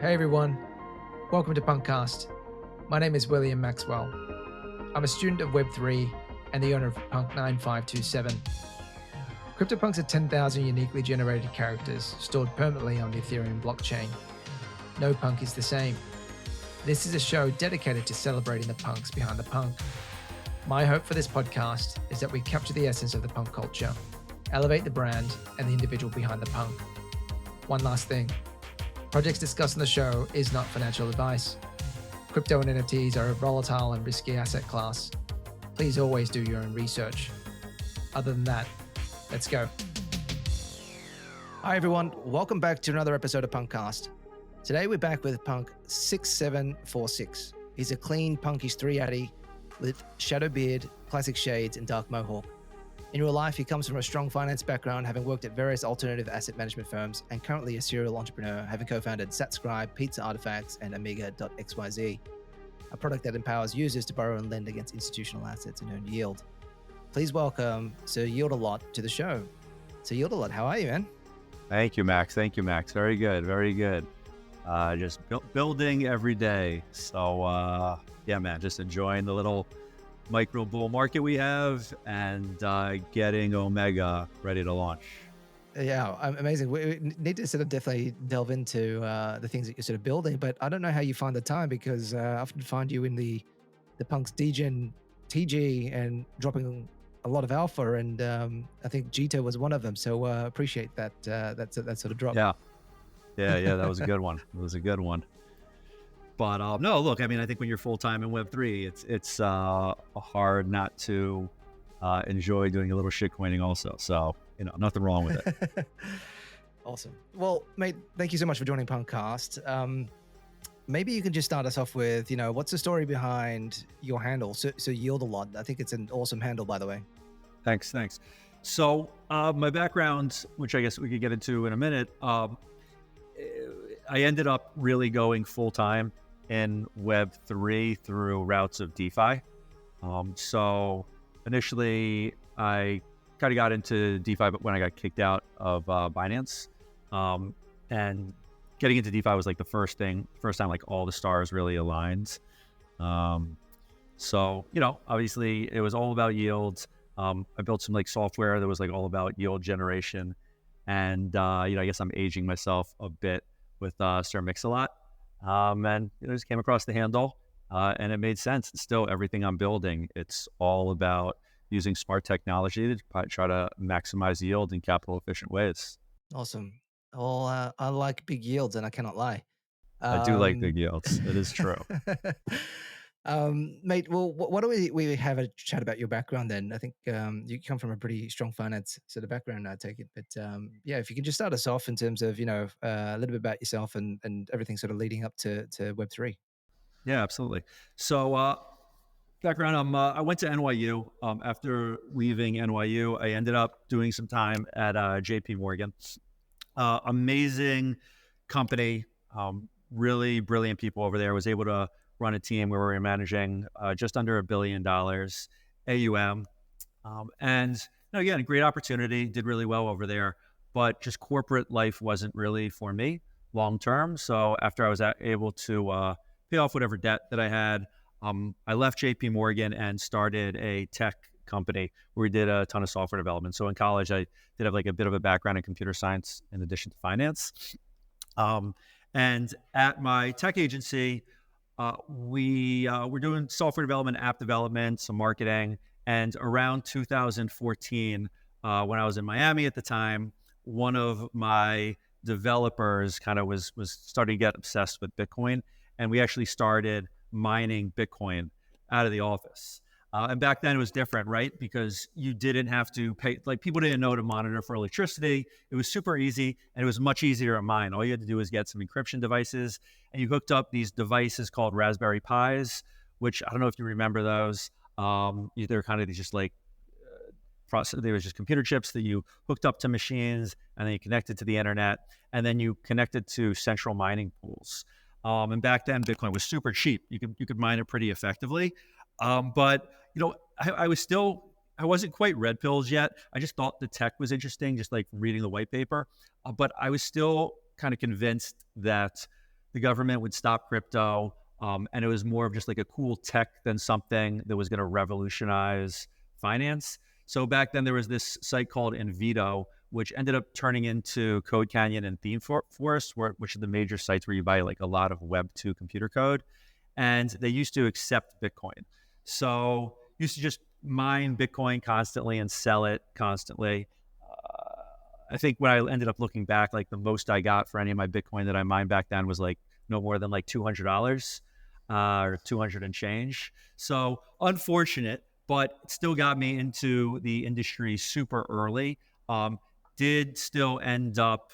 Hey everyone, welcome to PunkCast. My name is William Maxwell. I'm a student of Web3 and the owner of Punk9746. CryptoPunks are 10,000 uniquely generated characters stored permanently on the Ethereum blockchain. No punk is the same. This is a show dedicated to celebrating the punks behind the punk. My hope for this podcast is that we capture the essence of the punk culture, elevate the brand and the individual behind the punk. One last thing. Projects discussed on the show is not financial advice. Crypto and NFTs are a volatile and risky asset class. Please always do your own research. Other than that, let's go. Hi everyone, welcome back to another episode of PunkCast. Today we're back with Punk6746. He's a clean punkish 3 Atty with shadow beard, classic shades, and dark mohawk. In real life, he comes from a strong finance background, having worked at various alternative asset management firms, and currently a serial entrepreneur, having co-founded Satscribe, Pizza Artifacts, and Omega.xyz, a product that empowers users to borrow and lend against institutional assets and earn yield. Please welcome SirYieldALot to the show. SirYieldALot, how are you, man? Thank you, Max. Very good. Very good. Just building every day. So, yeah, man, just enjoying the little micro bull market we have and getting Omega ready to launch. Yeah, amazing. We need to sort of definitely delve into the things that you're sort of building, but I don't know how you find the time because I often find you in the Punks DGen TG and dropping a lot of alpha, and I think Jito was one of them. So appreciate that sort of drop. Yeah, that was a good one. But no, look, I mean, I think when you're full-time in Web3, it's hard not to enjoy doing a little shitcoining also. So, nothing wrong with it. Awesome. Well, mate, thank you so much for joining Punkcast. Maybe you can just start us off with, what's the story behind your handle? SirYieldALot. I think it's an awesome handle, by the way. Thanks. So my background, which I guess we could get into in a minute, I ended up really going full-time in Web3 through routes of DeFi. So initially I kind of got into DeFi, but when I got kicked out of Binance, and getting into DeFi was like the first time like all the stars really aligned. So, obviously it was all about yields. I built some like software that was like all about yield generation. And, I guess I'm aging myself a bit with SirYieldALot. And just came across the handle and it made sense. And still everything I'm building, it's all about using smart technology to try to maximize yield in capital efficient ways. Awesome. Well, I like big yields and I cannot lie. I do like big yields. It is true. Mate, well, why don't we have a chat about your background then? I think you come from a pretty strong finance sort of background, I take it. But yeah, if you can just start us off in terms of, a little bit about yourself and everything sort of leading up to Web3. Yeah, absolutely. So background, I went to NYU. After leaving NYU, I ended up doing some time at JP Morgan. Amazing company, really brilliant people over there. I was able to run a team where we were managing just under $1 billion AUM. And again, a great opportunity, did really well over there, but just corporate life wasn't really for me long-term. So after I was able to pay off whatever debt that I had, I left JP Morgan and started a tech company where we did a ton of software development. So in college, I did have like a bit of a background in computer science in addition to finance. And at my tech agency, we were doing software development, app development, some marketing. And around 2014, when I was in Miami at the time, one of my developers kind of was starting to get obsessed with Bitcoin. And we actually started mining Bitcoin out of the office. And back then it was different, right? Because you didn't have to pay, like people didn't know to monitor for electricity. It was super easy and it was much easier to mine. All you had to do was get some encryption devices and you hooked up these devices called Raspberry Pis, which I don't know if you remember those. They're kind of these just like, they were just computer chips that you hooked up to machines and then you connected to the internet and then you connected to central mining pools. And back then Bitcoin was super cheap. You could mine it pretty effectively. But I wasn't quite red pills yet. I just thought the tech was interesting, just like reading the white paper. But I was still kind of convinced that the government would stop crypto, and it was more of just like a cool tech than something that was going to revolutionize finance. So back then there was this site called Invito, which ended up turning into Code Canyon and ThemeForest, which are the major sites where you buy like a lot of Web 2 computer code. And they used to accept Bitcoin. So used to just mine Bitcoin constantly and sell it constantly. I think when I ended up looking back, like the most I got for any of my Bitcoin that I mined back then was like no more than like $200 or 200 and change. So unfortunate, but it still got me into the industry super early. Did still end up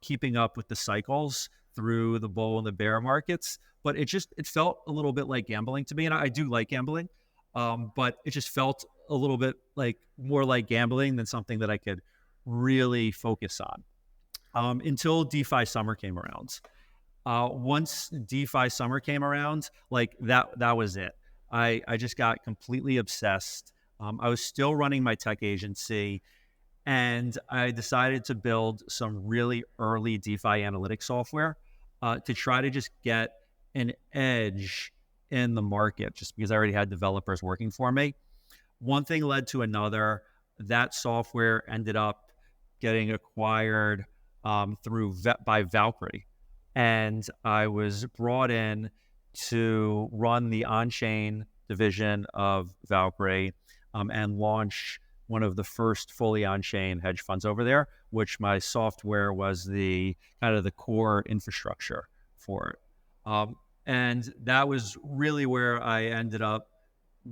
keeping up with the cycles through the bull and the bear markets, but it felt a little bit like gambling to me. And I do like gambling, but it just felt a little bit like more like gambling than something that I could really focus on until DeFi summer came around. Once DeFi summer came around, like that was it. I just got completely obsessed. I was still running my tech agency, and I decided to build some really early DeFi analytics software to try to just get an edge in the market, just because I already had developers working for me. One thing led to another. That software ended up getting acquired by Valkyrie. And I was brought in to run the on-chain division of Valkyrie and launch one of the first fully on-chain hedge funds over there, which my software was the kind of the core infrastructure for it. And that was really where I ended up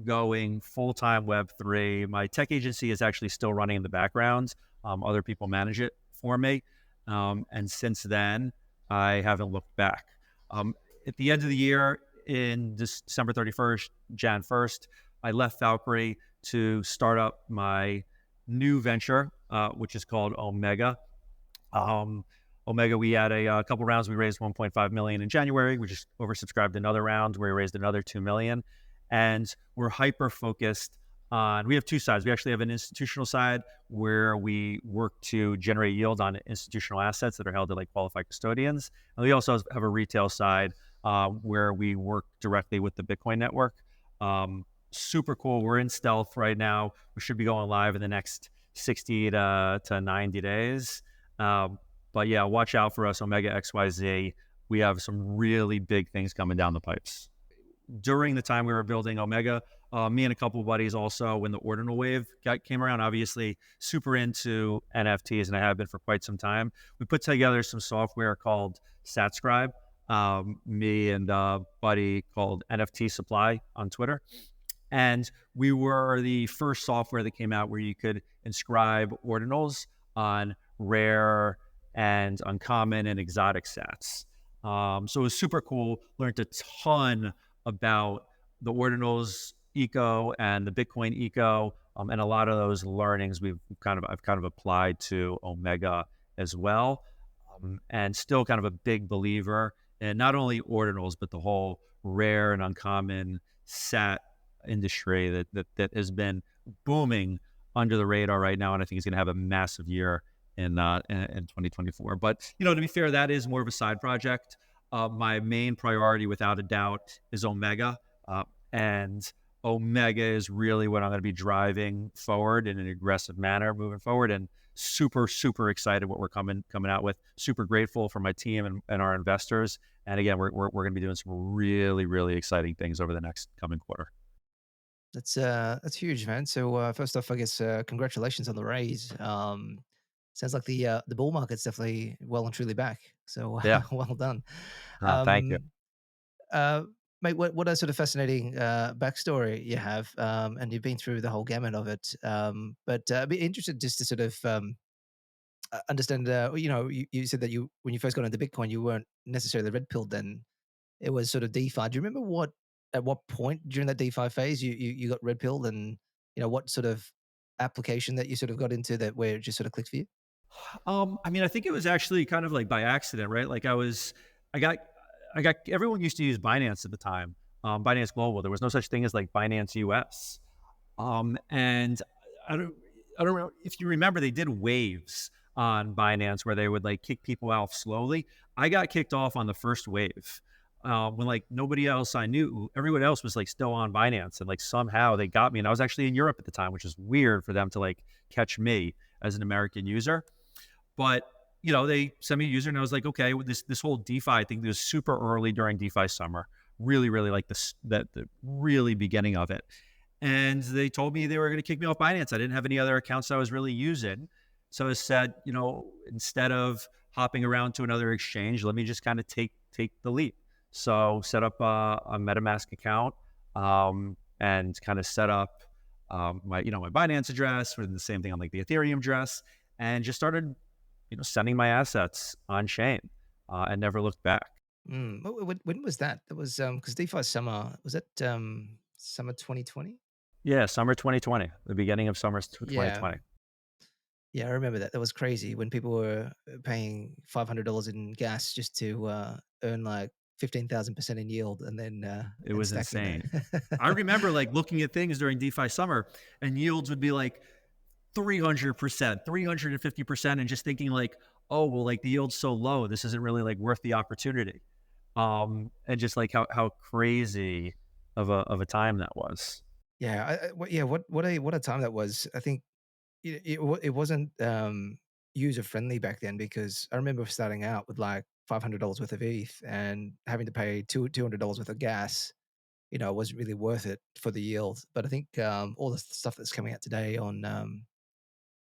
going full-time Web3. My tech agency is actually still running in the background. Other people manage it for me. And since then, I haven't looked back. At the end of the year, in December 31st, Jan 1st, I left Valkyrie to start up my new venture, which is called Omega. Omega, we had a couple rounds. We raised 1.5 million in January. We just oversubscribed another round where we raised another 2 million. And we're hyper focused on, we have two sides. We actually have an institutional side where we work to generate yield on institutional assets that are held at like qualified custodians. And we also have a retail side where we work directly with the Bitcoin network. Super cool. We're in stealth right now. We should be going live in the next 60 to 90 days. But yeah, watch out for us, Omega.xyz. We have some really big things coming down the pipes. During the time we were building Omega, me and a couple of buddies also, when the ordinal wave came around, obviously super into NFTs, and I have been for quite some time. We put together some software called Satscribe, me and a buddy called NFT Supply on Twitter. And we were the first software that came out where you could inscribe ordinals on rare and uncommon and exotic sats. So it was super cool. Learned a ton about the ordinals eco and the Bitcoin eco, and a lot of those learnings I've kind of applied to Omega as well, and still kind of a big believer in not only ordinals but the whole rare and uncommon sat industry that has been booming under the radar right now, and I think is going to have a massive year in 2024. But to be fair, that is more of a side project. My main priority, without a doubt, is Omega, and Omega is really what I'm going to be driving forward in an aggressive manner moving forward, and super, super excited what we're coming out with. Super grateful for my team and our investors. And again, we're going to be doing some really, really exciting things over the next coming quarter. That's huge, man. So first off, I guess congratulations on the raise. Sounds like the bull market's definitely well and truly back. So Yeah. well done. Thank you. Mate, what a sort of fascinating backstory you have, and you've been through the whole gamut of it. But I'd be interested just to sort of understand. You said that when you first got into Bitcoin, you weren't necessarily red pilled. Then it was sort of DeFi. Do you remember at what point during that DeFi phase you got red pilled, and what sort of application that you sort of got into that where it just sort of clicked for you? I think it was actually kind of like by accident, right? Like I got everyone used to use Binance at the time, Binance Global. There was no such thing as like Binance US. And I don't know if you remember, they did waves. on Binance where they would like kick people out slowly. I got kicked off on the first wave. When like nobody else I knew, everyone else was like still on Binance, and like somehow they got me. And I was actually in Europe at the time, which is weird for them to like catch me as an American user. But they sent me a user, and I was like, okay, this whole DeFi thing was super early during DeFi summer, really, really like the really beginning of it. And they told me they were going to kick me off Binance. I didn't have any other accounts I was really using. So I said, instead of hopping around to another exchange, let me just kind of take the leap. So set up a MetaMask account and kind of set up my Binance address, or the same thing on like the Ethereum address, and just started sending my assets on chain and never looked back. When was that? That was because DeFi summer, was that summer 2020? Yeah, summer 2020, the beginning of summer Yeah. 2020. Yeah, I remember that. That was crazy when people were paying $500 in gas just to earn like 15,000% in yield, and then It and was stacking insane. that. I remember like looking at things during DeFi summer, and yields would be like 300%, 350%, and just thinking like, oh, well, like the yield's so low, this isn't really like worth the opportunity. And just like how crazy of a time that was. Yeah, what a time that was. I think it wasn't user friendly back then, because I remember starting out with like $500 worth of ETH and having to pay $200 worth of gas. It wasn't really worth it for the yield. But I think all the stuff that's coming out today on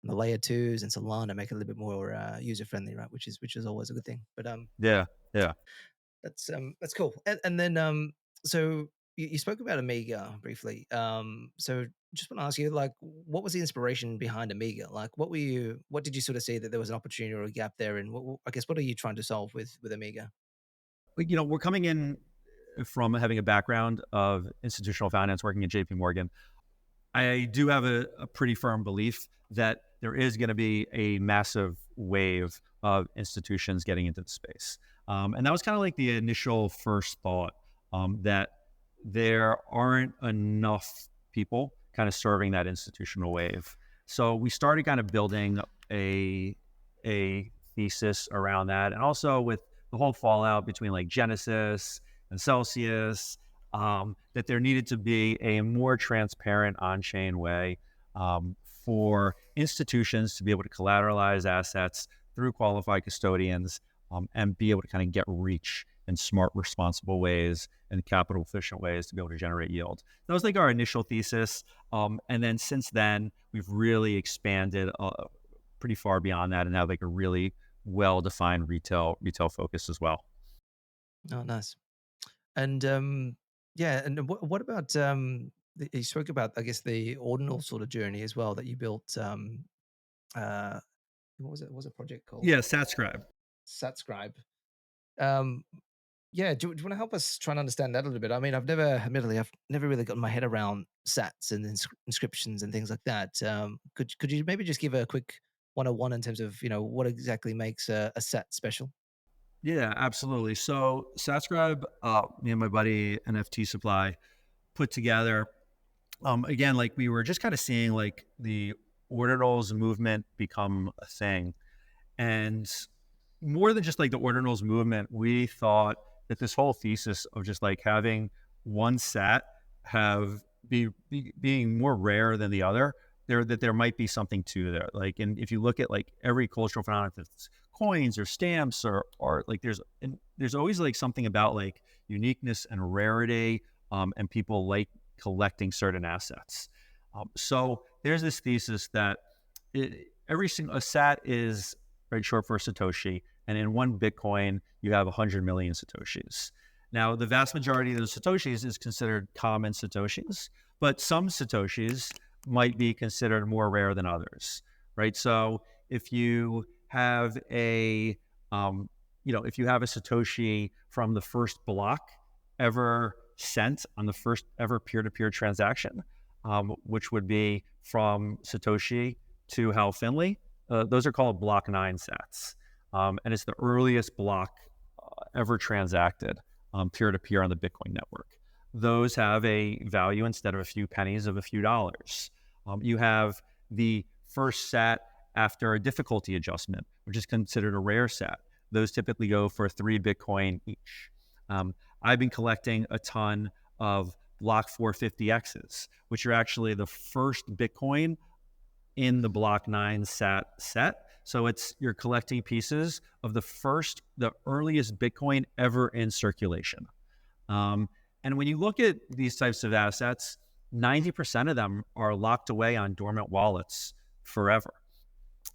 the layer twos and Solana make it a little bit more user friendly, right? Which is always a good thing. But Yeah, yeah. that's cool. And then so you spoke about Omega briefly. So just want to ask you, like, what was the inspiration behind Omega? Like, what did you sort of see that there was an opportunity or a gap there, and I guess what are you trying to solve with Omega? Like, we're coming in from having a background of institutional finance, working at JP Morgan. I do have a pretty firm belief that there is going to be a massive wave of institutions getting into the space. And that was kind of like the initial first thought, that there aren't enough people kind of serving that institutional wave. So we started kind of building a thesis around that. And also with the whole fallout between like Genesis and Celsius, that there needed to be a more transparent on-chain way for institutions to be able to collateralize assets through qualified custodians, and be able to kind of get reach in smart, responsible ways and capital efficient ways to be able to generate yield. That was like our initial thesis. And then since then, we've really expanded pretty far beyond that and have like a really well-defined retail focus as well. Oh, nice. And yeah, and what about you spoke about, I guess, the ordinal sort of journey as well that you built. Uh, what was it? What was a project called? Yeah, Satscribe. Satscribe. Um, yeah, do you want to help us try and understand that a little bit? I mean, admittedly, I've never really gotten my head around Sats and inscriptions and things like that. Could you maybe just give a quick 101 in terms of what exactly makes a Sat special? Yeah, absolutely. So Satscribe, me and my buddy NFT Supply put together. Again, like we were just kind of seeing like the ordinals movement become a thing. And more than just like the ordinals movement, we thought that this whole thesis of just like having one sat being more rare than the other, there might be something to there. Like, and if you look at like every cultural phenomenon, if it's coins or stamps or like there's always like something about like uniqueness and rarity, and people like collecting certain assets. So there's this thesis that every single a sat is right short for satoshi, and in one Bitcoin you have 100 million satoshis. Now the vast majority of those satoshis is considered common satoshis, but some satoshis might be considered more rare than others, right? So if you have if you have a satoshi from the first block ever sent on the first ever peer-to-peer transaction, which would be from Satoshi to Hal Finley, those are called block 9 sats. And it's the earliest block ever transacted peer-to-peer on the Bitcoin network. Those have a value, instead of a few pennies, of a few dollars. You have the first sat after a difficulty adjustment, which is considered a rare sat. Those typically go for 3 Bitcoin each. I've been collecting a ton of block 450Xs, which are actually the first Bitcoin in the block 9 sat set. So you're collecting pieces of the earliest Bitcoin ever in circulation. And when you look at these types of assets, 90% of them are locked away on dormant wallets forever.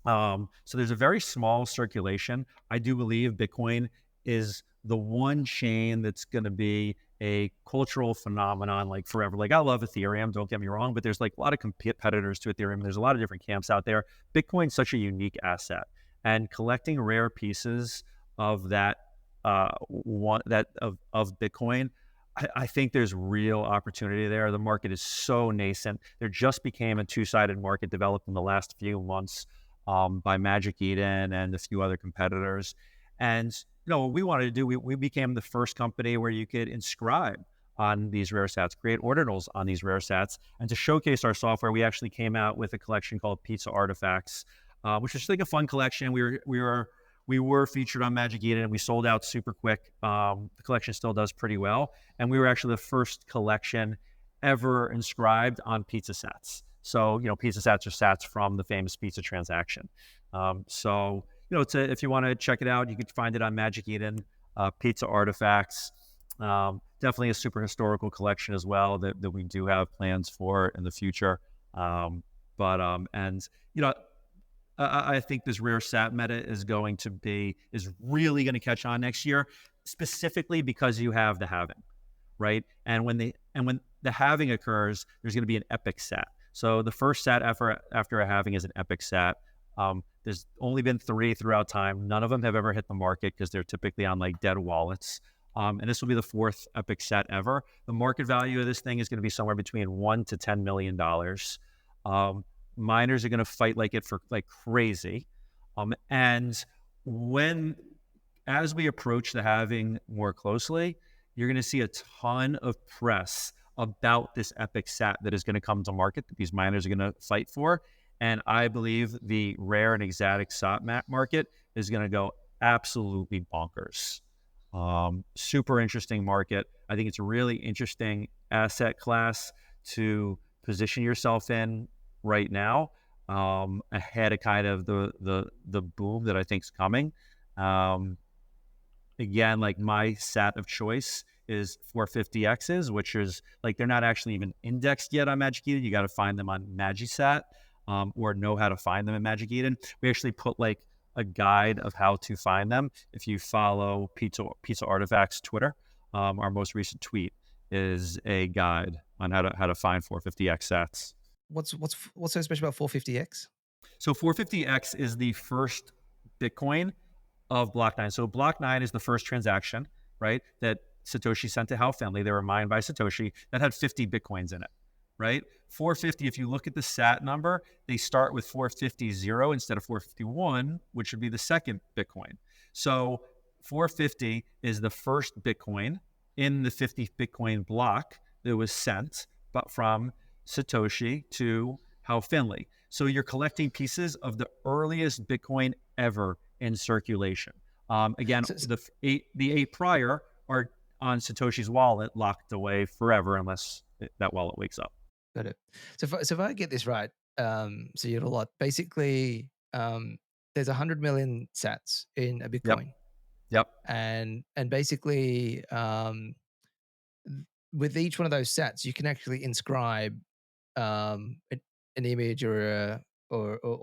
So there's a very small circulation. I do believe Bitcoin is the one chain that's going to be a cultural phenomenon like forever. Like I love Ethereum, don't get me wrong, but there's like a lot of competitors to Ethereum. There's a lot of different camps out there. Bitcoin's such a unique asset, and collecting rare pieces of that of Bitcoin, I think there's real opportunity there. The market is so nascent. There just became a two-sided market developed in the last few months by Magic Eden and a few other competitors. And what we wanted to do, we became the first company where you could inscribe on these rare sats, create ordinals on these rare sats. And to showcase our software, we actually came out with a collection called Pizza Artifacts, which was like a fun collection. We were featured on Magic Eden, and we sold out super quick. The collection still does pretty well. And we were actually the first collection ever inscribed on pizza sats. So, pizza sats are sats from the famous pizza transaction. If you want to check it out, you can find it on Magic Eden, Pizza Artifacts. Definitely a super historical collection as well that we do have plans for in the future. I think this rare sat meta is really going to catch on next year, specifically because you have the halving, right? And when the halving occurs, there's going to be an epic sat. So the first sat after a halving is an epic sat. There's only been 3 throughout time. None of them have ever hit the market because they're typically on like dead wallets. And this will be the 4th epic sat ever. The market value of this thing is going to be somewhere between $1 to $10 million. Miners are going to fight like it for like crazy. As we approach the halving more closely, you're going to see a ton of press about this epic sat that is going to come to market that these miners are going to fight for. And I believe the rare and exotic sat market is going to go absolutely bonkers. Super interesting market. I think it's a really interesting asset class to position yourself in right now, ahead of kind of the boom that I think is coming. Again, like my sat of choice is 450Xs, which is like they're not actually even indexed yet on Magic Eden. You got to find them on Magisat. Or know how to find them in Magic Eden. We actually put like a guide of how to find them. If you follow Pizza Artifacts Twitter, our most recent tweet is a guide on how to find 450X sats. What's so special about 450X? So 450X is the first Bitcoin of block 9. So block 9 is the first transaction, right, that Satoshi sent to Hal Finley. They were mined by Satoshi that had 50 Bitcoins in it. Right? 450, if you look at the sat number, they start with 450 instead of 451, which would be the second Bitcoin. So 450 is the first Bitcoin in the 50 Bitcoin block that was sent from Satoshi to Hal Finley. So you're collecting pieces of the earliest Bitcoin ever in circulation. The 8 prior are on Satoshi's wallet, locked away forever unless that wallet wakes up. Got it. So if I get this right, SirYieldALot, basically, there's 100 million sats in a Bitcoin. Yep. And basically, with each one of those sats, you can actually inscribe an image or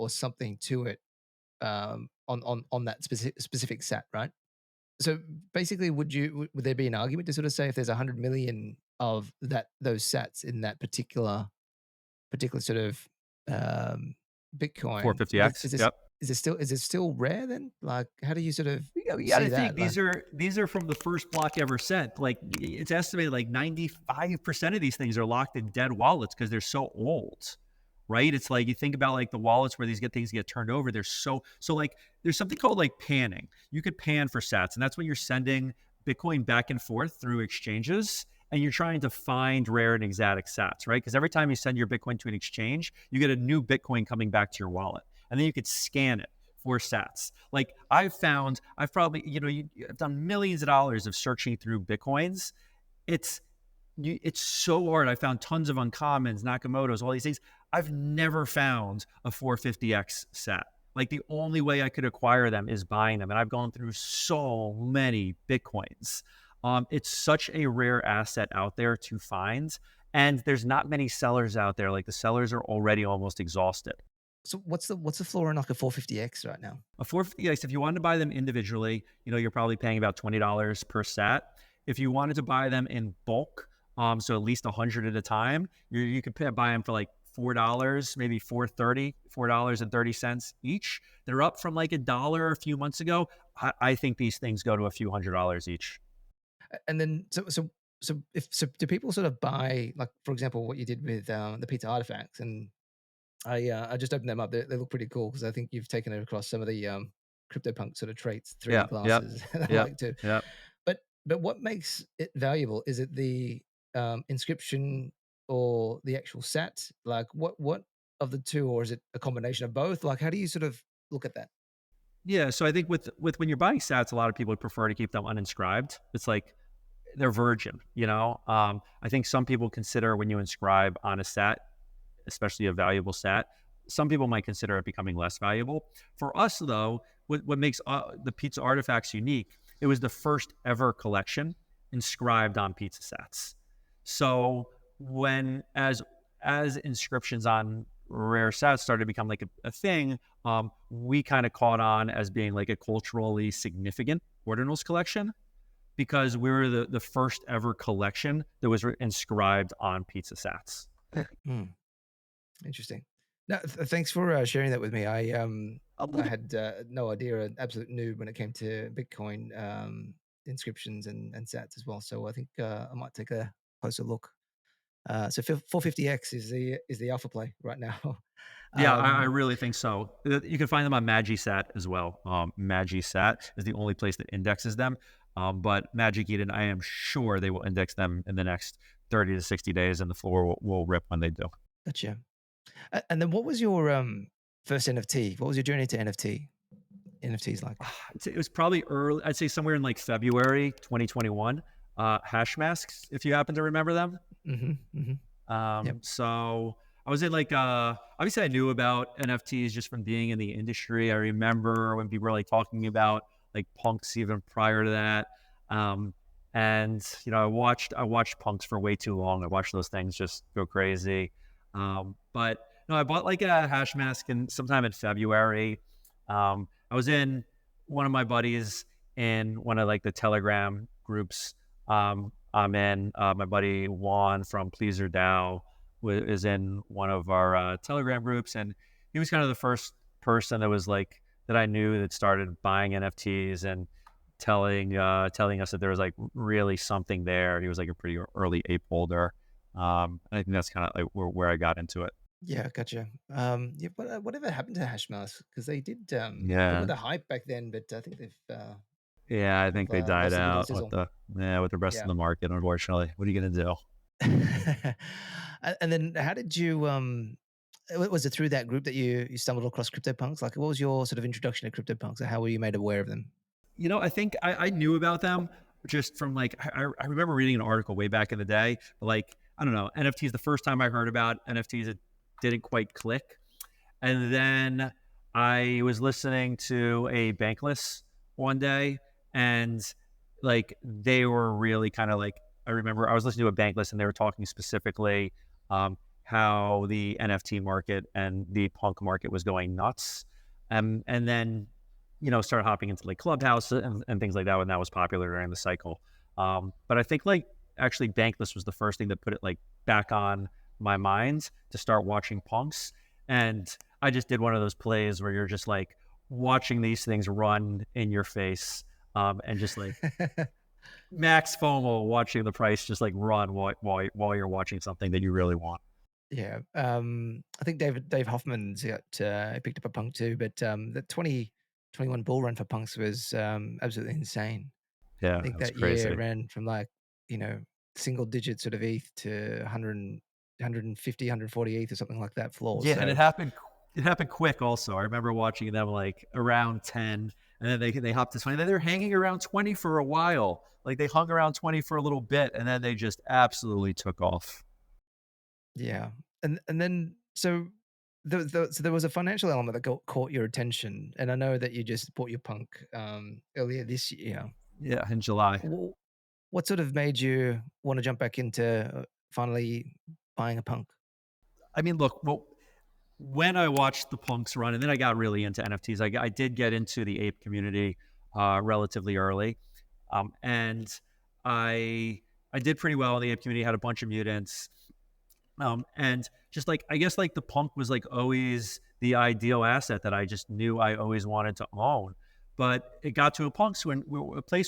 something to it on that specific sat, right? So basically, would there be an argument to sort of say if there's 100 million of those sats in that particular sort of Bitcoin 450X? Is it still rare then? Like, how do you sort of you gotta think these are from the first block ever sent. Like, it's estimated like 95% of these things are locked in dead wallets because they're so old, right? It's like you think about like the wallets where these things get turned over. They're so like there's something called like panning. You could pan for sats, and that's when you're sending Bitcoin back and forth through exchanges, and you're trying to find rare and exotic sats, right? Because every time you send your Bitcoin to an exchange, you get a new Bitcoin coming back to your wallet. and then you could scan it for sats. Like I've probably, I've done millions of dollars of searching through Bitcoins. It's it's so hard. I found tons of uncommons, Nakamoto's, all these things. I've never found a 450x sat. Like the only way I could acquire them is buying them. And I've gone through so many Bitcoins. It's such a rare asset out there to find. And there's not many sellers out there. Like the sellers are already almost exhausted. So what's the floor on like a 450x right now? A 450x, if you wanted to buy them individually, you're probably paying about $20 per sat. If you wanted to buy them in bulk, so at least 100 at a time, you could buy them for like $4, maybe $4.30 each. They're up from like $1 a few months ago. I think these things go to a few $100s each. And then so do people sort of buy, like, for example, what you did with the pizza artifacts? And I just opened them up. They look pretty cool because I think you've taken it across some of the CryptoPunk sort of traits, 3D Yeah, yep, glasses. I yep, like too. yep. But what makes it valuable? Is it the inscription or the actual sat? Like what of the two, or is it a combination of both? Like how do you sort of look at that? Yeah, so I think with when you're buying sats, a lot of people would prefer to keep them uninscribed. It's like they're virgin. I think some people consider when you inscribe on a sat, especially a valuable sat, some people might consider it becoming less valuable. For us, though, what makes the pizza artifacts unique, it was the first ever collection inscribed on pizza sats. So when as inscriptions on rare sats started to become like a thing, we kind of caught on as being like a culturally significant ordinals collection because we were the first ever collection that was inscribed on pizza sats. Hmm. Interesting. No, thanks for sharing that with me. I had no idea, an absolute noob when it came to Bitcoin inscriptions and sats as well. So I think I might take a closer look. So 450x is the alpha play right now. Yeah, I um, really think so. You can find them on MagiSat as well. MagiSat is the only place that indexes them. But Magic Eden, I am sure they will index them in the next 30 to 60 days, and the floor will rip when they do. Gotcha. And then what was your first NFT? What was your journey to NFTs like? It was probably early, I'd say somewhere in like February 2021. Hash masks, if you happen to remember them. Hmm. Hmm. Yep. So I was in like, obviously I knew about NFTs just from being in the industry. I remember when people were like talking about like punks even prior to that. And I watched punks for way too long. I watched those things just go crazy. But no, I bought like a hash mask sometime in February. I was in one of my buddies in one of like the Telegram groups. I'm in my buddy Juan from Pleaser DAO is in one of our Telegram groups, and he was kind of the first person that was like that I knew that started buying NFTs and telling us that there was like really something there. He was like a pretty early ape holder. And I think that's kind of like where I got into it. Yeah, gotcha. Yeah, whatever happened to Hashmas? Because they were Yeah. the hype back then, but I think Yeah, I think they've they died lost a bit of the out with sizzle. the rest of Yeah. the market, unfortunately. What are you gonna do? And then how did you was it through that group that you stumbled across CryptoPunks? Like what was your sort of introduction to CryptoPunks? Or how were you made aware of them? I think I knew about them just from like I remember reading an article way back in the day. Like I don't know, NFTs. The first time I heard about NFTs, it didn't quite click. And then I was listening to a Bankless one day, and like they were really kind of like I remember I was listening to a Bankless, and they were talking specifically how the NFT market and the punk market was going nuts, and then started hopping into like Clubhouse and things like that when that was popular during the cycle. But I think like actually Bankless was the first thing that put it like back on my mind to start watching punks. And I just did one of those plays where you're just like watching these things run in your face, and just like max FOMO watching the price just like run while you're watching something that you really want. Yeah. I think Dave Hoffman's got he picked up a punk too, but the 2021 bull run for punks was absolutely insane. I Yeah, think that's that year crazy. ran from like, single digit sort of ETH to 100, 150, 140 ETH or something like that floor. Yeah, and So it happened. it happened quick also. I remember watching them like around 10, and then they hopped to 20. Then they're hanging around 20 for a while. Like they hung around 20 for a little bit, and then they just absolutely took off. Yeah. And then so there was a financial element that caught your attention, and I know that you just bought your punk earlier this year. Yeah, in July. Wh- What sort of made you want to jump back into finally buying a punk? I mean, look, well, when I watched the punks run, and then I got really into NFTs, I did get into the ape community relatively early, and I I did pretty well in the ape community. Had a bunch of mutants, and just like I guess like the punk was like always the ideal asset that I just knew I always wanted to own. But it got to a place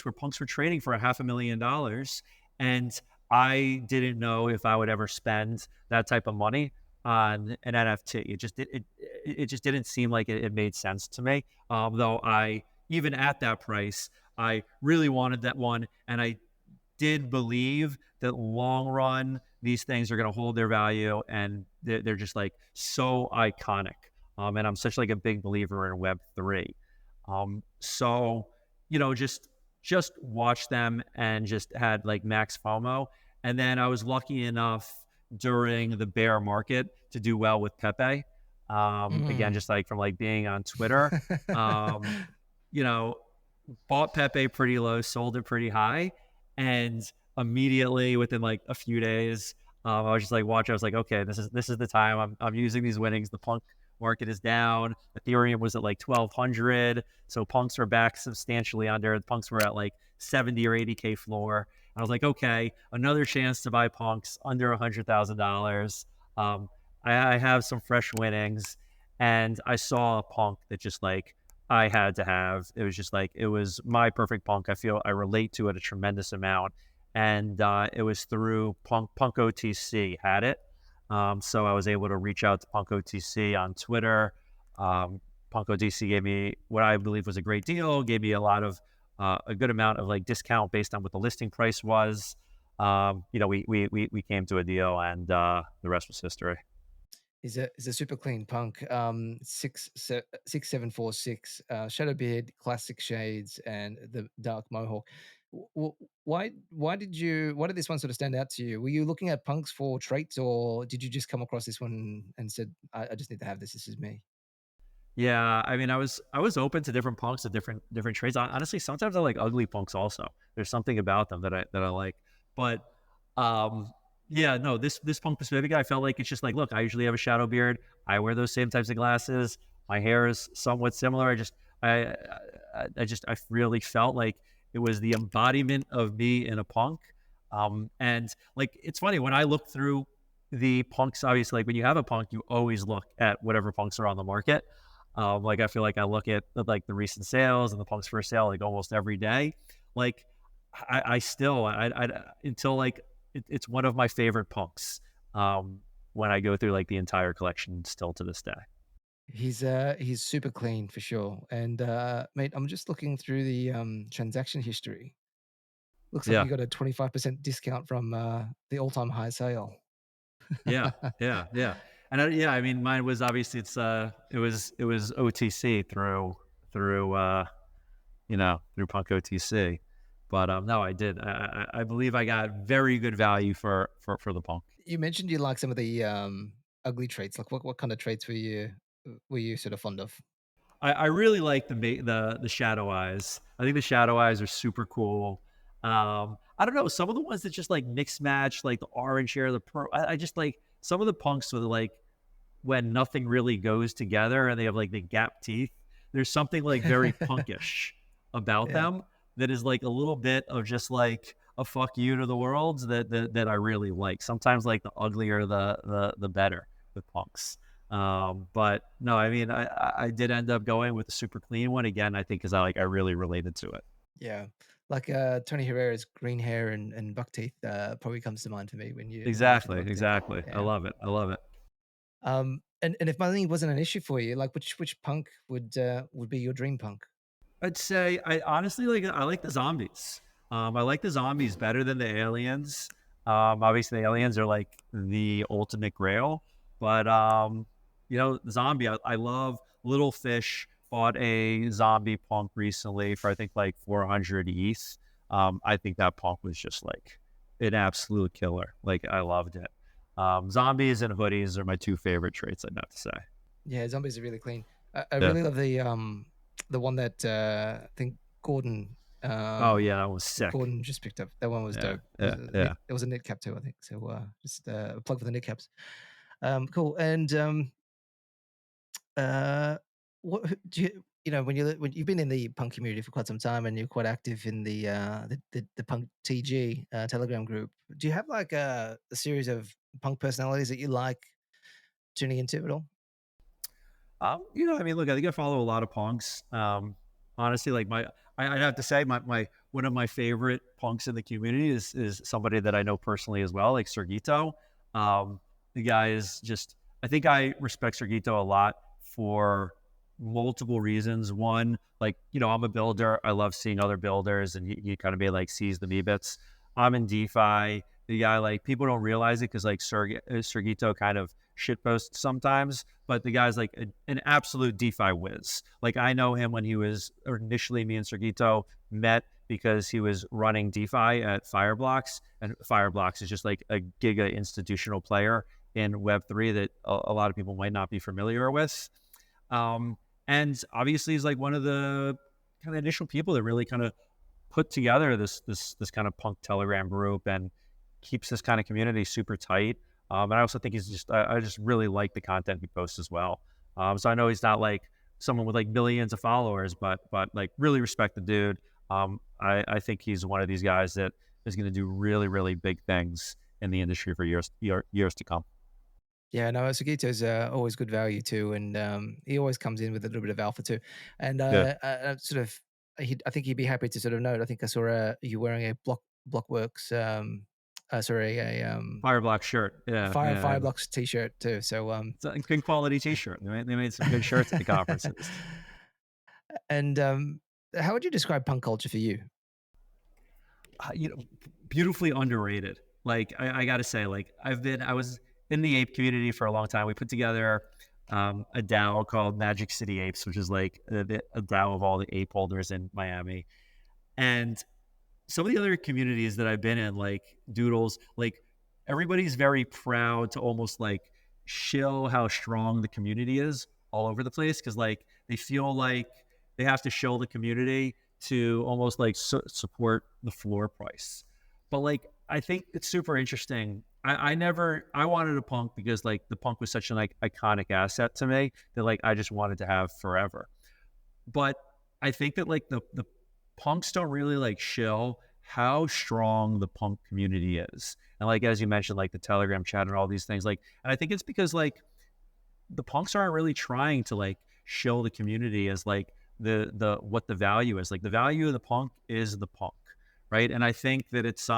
where punks were trading for $500,000, and I didn't know if I would ever spend that type of money on an NFT. It just didn't seem like it made sense to me. Though I even at that price, I really wanted that one, and I did believe that long run these things are going to hold their value, and they're just like so iconic. And I'm such like a big believer in Web3. So just watch them and just had like max FOMO. And then I was lucky enough during the bear market to do well with Pepe. Again, Mm. just like from like being on Twitter. Um, you know, bought Pepe pretty low, sold it pretty high, and immediately within like a few days, I was just like watching. I was like, okay, this is the time. I'm using these winnings. The punk market is down. Ethereum was at like 1,200, so punks were back substantially under. The punks were at like 70 or 80K floor. I was like, okay, another chance to buy punks under $100,000. I have some fresh winnings, and I saw a punk that just like I had to have. It was just like it was my perfect punk. I feel I relate to it a tremendous amount, and it was through Punk OTC had it. So I was able to reach out to Punk OTC on Twitter. Punk OTC gave me what I believe was a great deal. Gave me a good amount of like discount based on what the listing price was. We came to a deal, and the rest was history. Is a super clean punk. 6746. Shadowbeard, classic shades, and the dark mohawk. Why did this one sort of stand out to you? Were you looking at punks for traits, or did you just come across this one and said, I just need to have this. This is me. Yeah, I mean, I was open to different punks of different trades. Honestly, sometimes I like ugly punks also. There's something about them that I like. But um, yeah, no, this punk specific, I felt like it's just like, look, I usually have a shadow beard. I wear those same types of glasses. My hair is somewhat similar. I really felt like it was the embodiment of me in a punk. And like it's funny when I look through the punks, obviously, like when you have a punk, you always look at whatever punks are on the market. Like I feel like I look at like the recent sales and the punks for sale like almost every day. Like I still until like it's one of my favorite punks. When I go through like the entire collection still to this day. He's super clean for sure. And mate, I'm just looking through the transaction history. Looks like Yeah, you got a 25% discount from the all-time high sale. yeah, yeah. And yeah, I mean, mine was obviously it was OTC through Punk OTC. But no, I did. I believe I got very good value for the Punk. You mentioned you like some of the ugly traits. Like what kind of traits were you sort of fond of? I really like the shadow eyes. I think the shadow eyes are super cool. I don't know, some of the ones that just like mix match, like the orange hair, the pearl. I just like some of the punks with like when nothing really goes together and they have like the gap teeth. There's something like very punkish about Yeah. them that is like a little bit of just like a fuck you to the world that I really like. Sometimes like the uglier the better with punks. But no, I mean I did end up going with the super clean one again. I think because I really related to it. Yeah. Like Tony Herrera's green hair and buck teeth probably comes to mind for me when you mentioned Exactly, buck teeth. exactly. I Yeah. love it. I love it. And if money wasn't an issue for you, like which punk would be your dream punk? I'd say I honestly I like the zombies. I like the zombies better than the aliens. Obviously, the aliens are like the ultimate grail, but zombie. I love Little Fish bought a zombie punk recently for I think like 400 ETH. I think that punk was just like an absolute killer. Like I loved it. Zombies and hoodies are my two favorite traits, I'd have to say. Yeah, zombies are really clean. I Yeah. really love the one that I think Gordon Oh yeah, that was sick. Gordon just picked up. That one was Yeah, dope. yeah, yeah. It was a knit cap too, I think. So just a plug for the knit caps. Cool. And what do you know when you've been in the punk community for quite some time and you're quite active in the punk TG Telegram group? Do you have like a series of punk personalities that you like tuning into at all? I mean, look, I think I follow a lot of punks. Honestly, like I'd have to say my one of my favorite punks in the community is somebody that I know personally as well, like Sergito. The guy is just, I think I respect Sergito a lot for multiple reasons. One, like, I'm a builder. I love seeing other builders and he kind of be like sees the me bits. I'm in DeFi. The guy, like, people don't realize it because like Sergito kind of shitposts sometimes, but the guy's like an absolute DeFi whiz. Like I know him when he was initially, me and Sergito met because he was running DeFi at Fireblocks, and Fireblocks is just like a giga institutional player in Web3 that a lot of people might not be familiar with. And obviously he's like one of the kind of initial people that really kind of put together this kind of punk Telegram group and keeps this kind of community super tight. And I also think he's just, I just really like the content he posts as well. So I know he's not like someone with like millions of followers, but like really respect the dude. I think he's one of these guys that is going to do really, really big things in the industry for years to come. Yeah, no, Sugito's always good value too, and he always comes in with a little bit of alpha too. And Yeah. sort of, I think he'd be happy to sort of note. I think I saw you wearing a Blockworks, sorry, a Fireblock shirt. Yeah. Yeah. Fireblocks t-shirt too. So It's a good quality t-shirt. They made some good shirts at the conferences. and how would you describe punk culture for you? Beautifully underrated. Like I got to say, like I was in the ape community for a long time. We put together a DAO called Magic City Apes, which is like a DAO of all the ape holders in Miami. And some of the other communities that I've been in, like Doodles, like everybody's very proud to almost like show how strong the community is all over the place, because like they feel like they have to show the community to almost like support the floor price. But like I think it's super interesting. I wanted a punk because like the punk was such an like iconic asset to me that like I just wanted to have forever. But I think that like the punks don't really like show how strong the punk community is. And like, as you mentioned, like the Telegram chat and all these things, like, and I think it's because like the punks aren't really trying to like show the community as like the what the value is. Like the value of the punk is the punk, right? And I think that it's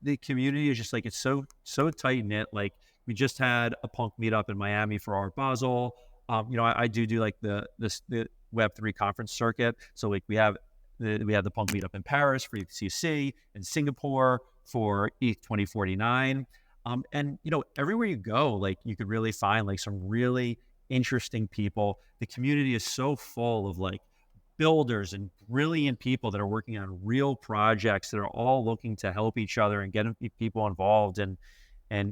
the community is just like, it's so tight knit. Like we just had a punk meetup in Miami for Art Basel. I do like the Web3 conference circuit. So like we have the punk meetup in Paris for ETHCC, in Singapore for ETH 2049. And everywhere you go, like you could really find like some really interesting people. The community is so full of like builders and brilliant people that are working on real projects that are all looking to help each other and get people involved in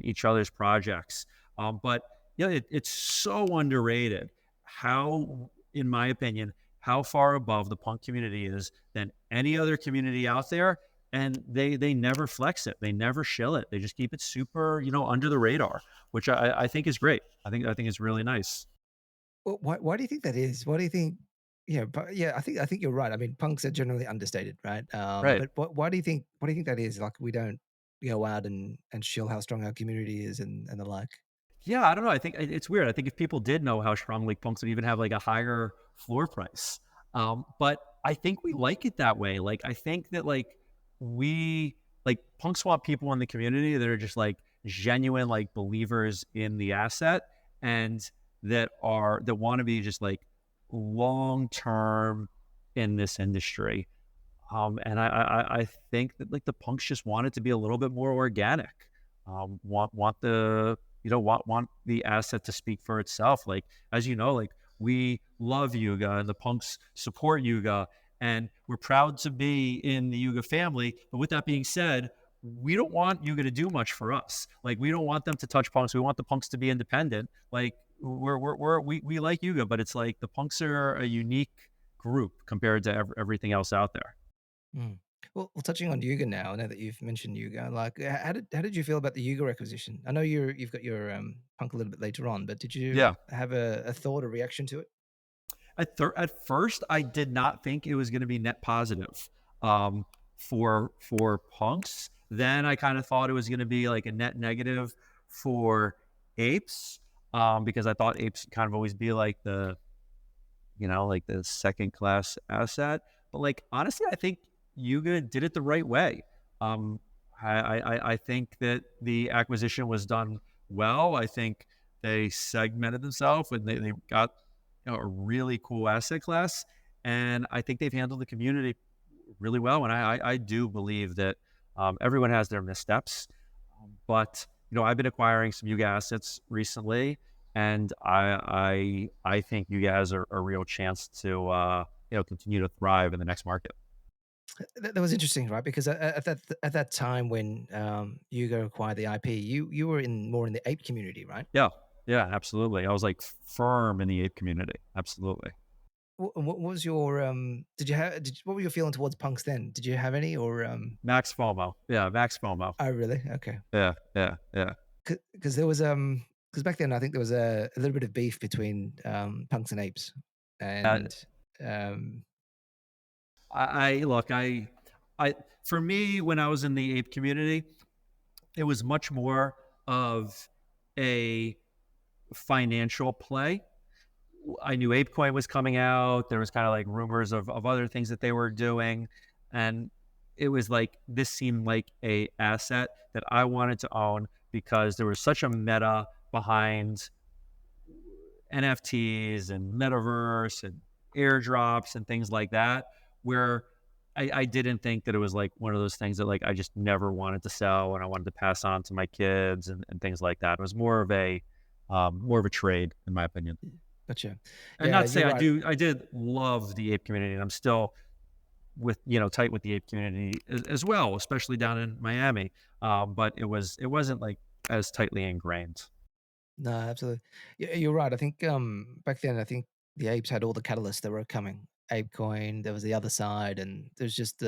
each other's projects. But it's so underrated how, in my opinion, how far above the punk community is than any other community out there. And they never flex it. They never shill it. They just keep it super, under the radar, which I think is great. I think it's really nice. Well, why do you think that is? Why do you think? Yeah, but yeah, I think you're right. I mean, punks are generally understated, right? Right. But why do you think? Why do you think that is? Like, we don't go out and show how strong our community is and the like. Yeah, I don't know. I think it's weird. I think if people did know how strong like punks would even have like a higher floor price. But I think we like it that way. Like I think that like we like punks want people in the community that are just like genuine like believers in the asset and that want to be just like long term in this industry. And I think that like the punks just want it to be a little bit more organic. Want the want the asset to speak for itself. Like, as you know, like, we love Yuga and the punks support Yuga, and we're proud to be in the Yuga family. But with that being said, we don't want Yuga to do much for us. Like, we don't want them to touch punks. We want the punks to be independent. Like, we like Yuga, but it's like the punks are a unique group compared to everything else out there. Mm. Well, touching on Yuga now that you've mentioned Yuga, like how did you feel about the Yuga acquisition? I know you've got your punk a little bit later on, but did you Yeah. have a thought or reaction to it? At first, I did not think it was going to be net positive for punks. Then I kind of thought it was going to be like a net negative for apes, because I thought apes kind of always be like like the second class asset. But like, honestly, I think Yuga did it the right way. Um, I think that the acquisition was done well. I think they segmented themselves and they got a really cool asset class. And I think they've handled the community really well. And I do believe that everyone has their missteps. But I've been acquiring some Yuga assets recently, and I think Yuga has a real chance to continue to thrive in the next market. That was interesting, right? Because at that time when Yuga acquired the IP, you were more in the ape community, right? Yeah, yeah, absolutely. I was like firm in the ape community. Absolutely. What was your what were your feeling towards punks then? Did you have any or Max FOMO. Yeah, Max FOMO. Oh, really? Okay. Yeah, yeah, yeah. Because there was because back then I think there was a little bit of beef between punks and apes, Uh, and um, I look, I for me, when I was in the ape community, it was much more of a financial play. I knew ApeCoin was coming out. There was kind of like rumors of other things that they were doing. And it was like, this seemed like a asset that I wanted to own because there was such a meta behind NFTs and metaverse and airdrops and things like that, where I didn't think that it was like one of those things that like I just never wanted to sell and I wanted to pass on to my kids and things like that. It was more of a trade, in my opinion. gotcha. And Yeah, not to say you're right. I did love the ape community, and I'm still tight with the ape community as well, especially down in Miami. But it wasn't like as tightly ingrained. No, absolutely. Yeah, you're right. I think back then I think the apes had all the catalysts that were coming. ApeCoin, there was the other side, and there's just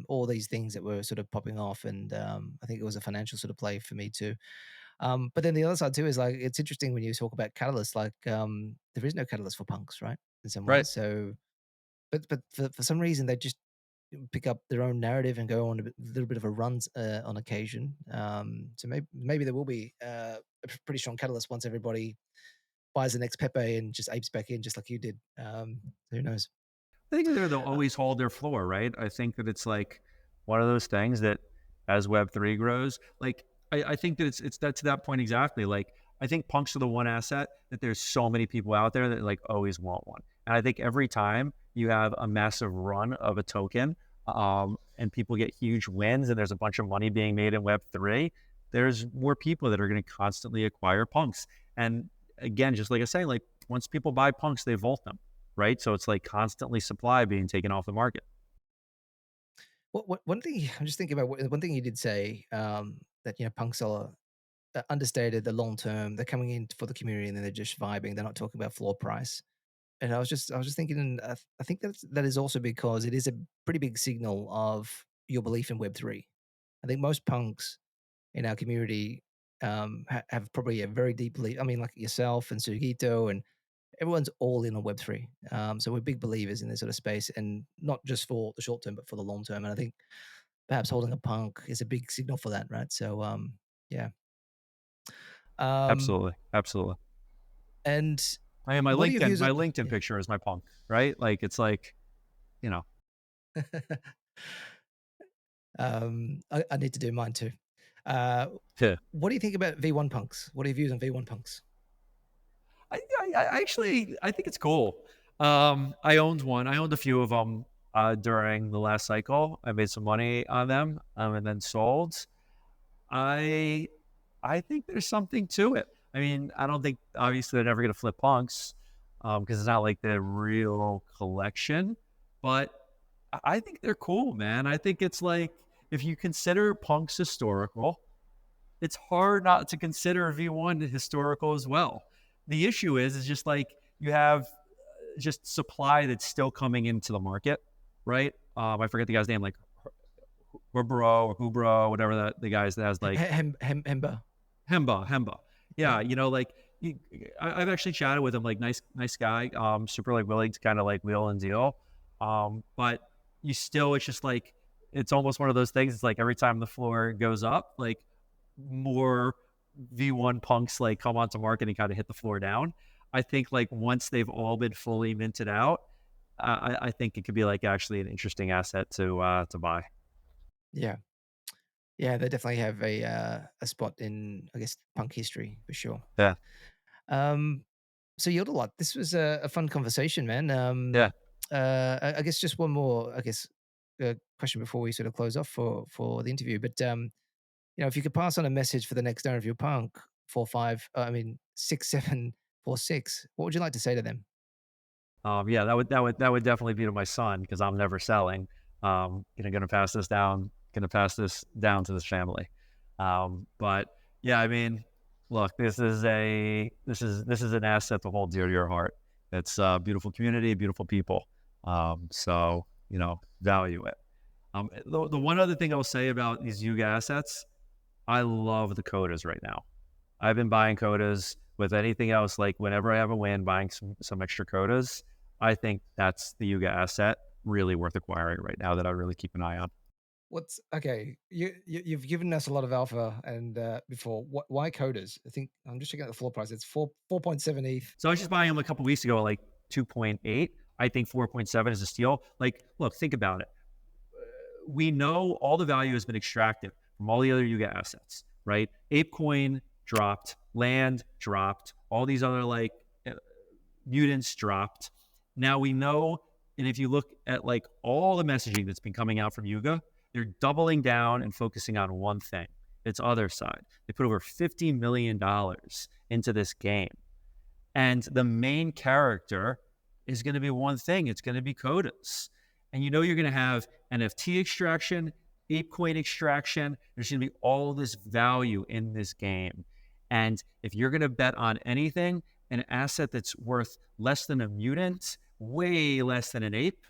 all these things that were sort of popping off, and I think it was a financial sort of play for me too. But then the other side too is like it's interesting when you talk about catalysts. Like there is no catalyst for punks, right? In some Right. ways. So, but for some reason they just pick up their own narrative and go on a little bit of a run on occasion. So maybe there will be a pretty strong catalyst once everybody buys the next Pepe and just apes back in, just like you did. Who knows? I think they'll always hold their floor, right? I think that it's like one of those things that as Web3 grows, like I think that it's that to that point exactly. Like, I think punks are the one asset that there's so many people out there that like always want one. And I think every time you have a massive run of a token, and people get huge wins and there's a bunch of money being made in Web3, there's more people that are going to constantly acquire punks. And again, just like I say, like once people buy punks, they vault them, right? So it's like constantly supply being taken off the market. What one thing I'm just thinking about. One thing you did say that punks are understated the long term. They're coming in for the community and then they're just vibing. They're not talking about floor price. And I was just thinking, I think that is also because it is a pretty big signal of your belief in Web3. I think most punks in our community have probably a very deep belief. I mean, like yourself and Sugito, and everyone's all in on Web3. So we're big believers in this sort of space, and not just for the short term, but for the long term. And I think perhaps holding a punk is a big signal for that, right? So, yeah. Um, Absolutely. Absolutely. and I mean, my what are your LinkedIn, views? my LinkedIn Yeah. picture is my punk, right? Like, it's like, you know, I need to do mine too. Uh, yeah. what do you think about V1 punks? What are your views on V1 punks? I think it's cool. I owned one. I owned a few of them during the last cycle. I made some money on them, and then sold. I I think there's something to it. I mean, I don't think, obviously, they're never going to flip punks because it's not like the real collection, but I think they're cool, man. I think it's like, if you consider punks historical, it's hard not to consider V1 historical as well. The issue is just like you have just supply that's still coming into the market, right? I forget the guy's name, like Hubro or Hubro, whatever the guy's that has like Hemba. Hemba. Yeah, you know, like I've actually chatted with him, like nice guy, super like willing to kind of like wheel and deal. But you still, it's just like, it's almost one of those things. It's like every time the floor goes up, like more V1 punks like come onto market and kind of hit the floor down. I think like once they've all been fully minted out, I think it could be like actually an interesting asset to buy. Yeah. Yeah, they definitely have a spot in, I guess, punk history for sure. Yeah. So SirYieldALot, this was a fun conversation, man. Yeah. I guess just one more, question before we sort of close off for the interview. But if you could pass on a message for the next owner of your punk 6746, what would you like to say to them? Yeah, that would definitely be to my son, because I'm never selling. Gonna pass this down to this family. But yeah, I mean, look, this is an asset to hold dear to your heart. It's a beautiful community, beautiful people. So value it. The one other thing I'll say about these Yuga assets, I love the codas right now. I've been buying codas with anything else. Like whenever I have a win, buying some extra codas. I think that's the Yuga asset really worth acquiring right now that I really keep an eye on. What's okay? You've given us a lot of alpha and before. Why codas? I think I'm just checking out the floor price. It's 4.7 ETH. So I was just buying them a couple weeks ago at like 2.8. I think 4.7 is a steal. Like, look, think about it. We know all the value has been extracted from all the other Yuga assets, right? ApeCoin dropped, land dropped, all these other like mutants dropped. Now we know, and if you look at like all the messaging that's been coming out from Yuga, they're doubling down and focusing on one thing. It's other side. They put over $50 million into this game. And the main character is going to be one thing. It's going to be codas. And you're going to have NFT extraction, ApeCoin extraction. There's going to be all this value in this game. And if you're going to bet on anything, an asset that's worth less than a mutant, way less than an ape,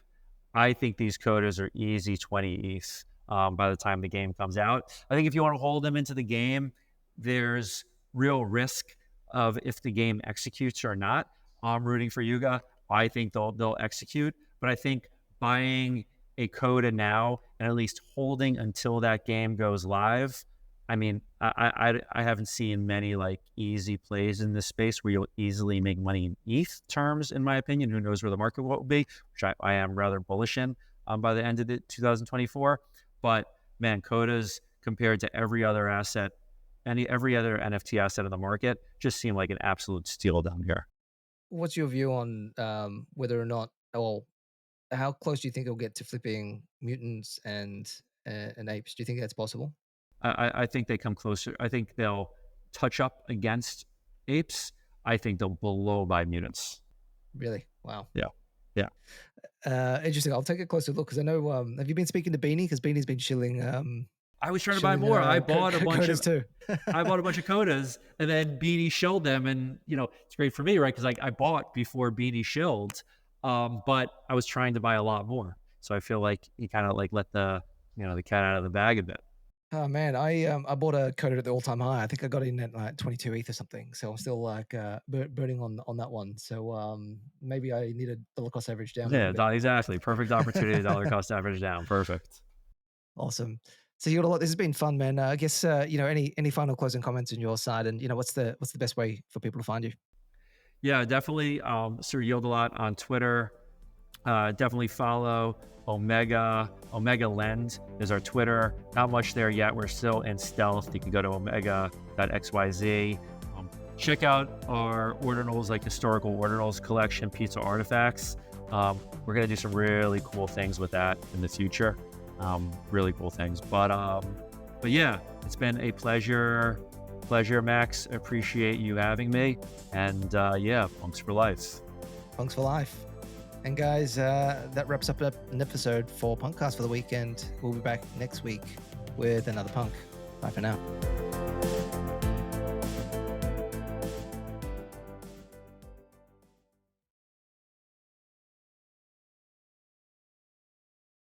I think these codas are easy 20 ETH by the time the game comes out. I think if you want to hold them into the game, there's real risk of if the game executes or not. I'm rooting for Yuga. I think they'll execute, but I think buying a coda now and at least holding until that game goes live. I mean, I haven't seen many like easy plays in this space where you'll easily make money in ETH terms, in my opinion. Who knows where the market will be, which I am rather bullish in by the end of 2024. But man, codas compared to every other asset, every other NFT asset in the market, just seem like an absolute steal down here. What's your view on whether or not, or how close do you think it'll get to flipping mutants and apes? Do you think that's possible? I think they come closer. I think they'll touch up against apes. I think they'll blow by mutants. Really? Wow. Yeah. Interesting. I'll take a closer look because I know. Have you been speaking to Beanie? Because Beanie's been shilling. I was trying to buy more. I bought a bunch of too. I bought a bunch of codas, and then Beanie shilled them, and it's great for me, right? Because I bought before Beanie shilled, but I was trying to buy a lot more, so I feel like he kind of like let the the cat out of the bag a bit. Oh man, I bought a coda at the all-time high. I think I got in at like 22 ETH or something. So I'm still like burning on that one. So maybe I need a dollar cost average down. Yeah, exactly. Perfect opportunity, dollar cost average down. Perfect. Awesome. So SirYieldALot, this has been fun, man. I guess any final closing comments on your side, and what's the best way for people to find you? Yeah, definitely. SirYieldALot on Twitter. Definitely follow Omega Lens is our Twitter. Not much there yet. We're still in stealth. You can go to Omega.xyz. Check out our ordinals, like historical ordinals collection, pizza artifacts. We're gonna do some really cool things with that in the future. Really cool things. But yeah, it's been a pleasure pleasure, Max. Appreciate you having me. And yeah, punks for life. Punks for life. And guys, that wraps up an episode for PunkCast for the weekend. We'll be back next week with another punk. Bye for now.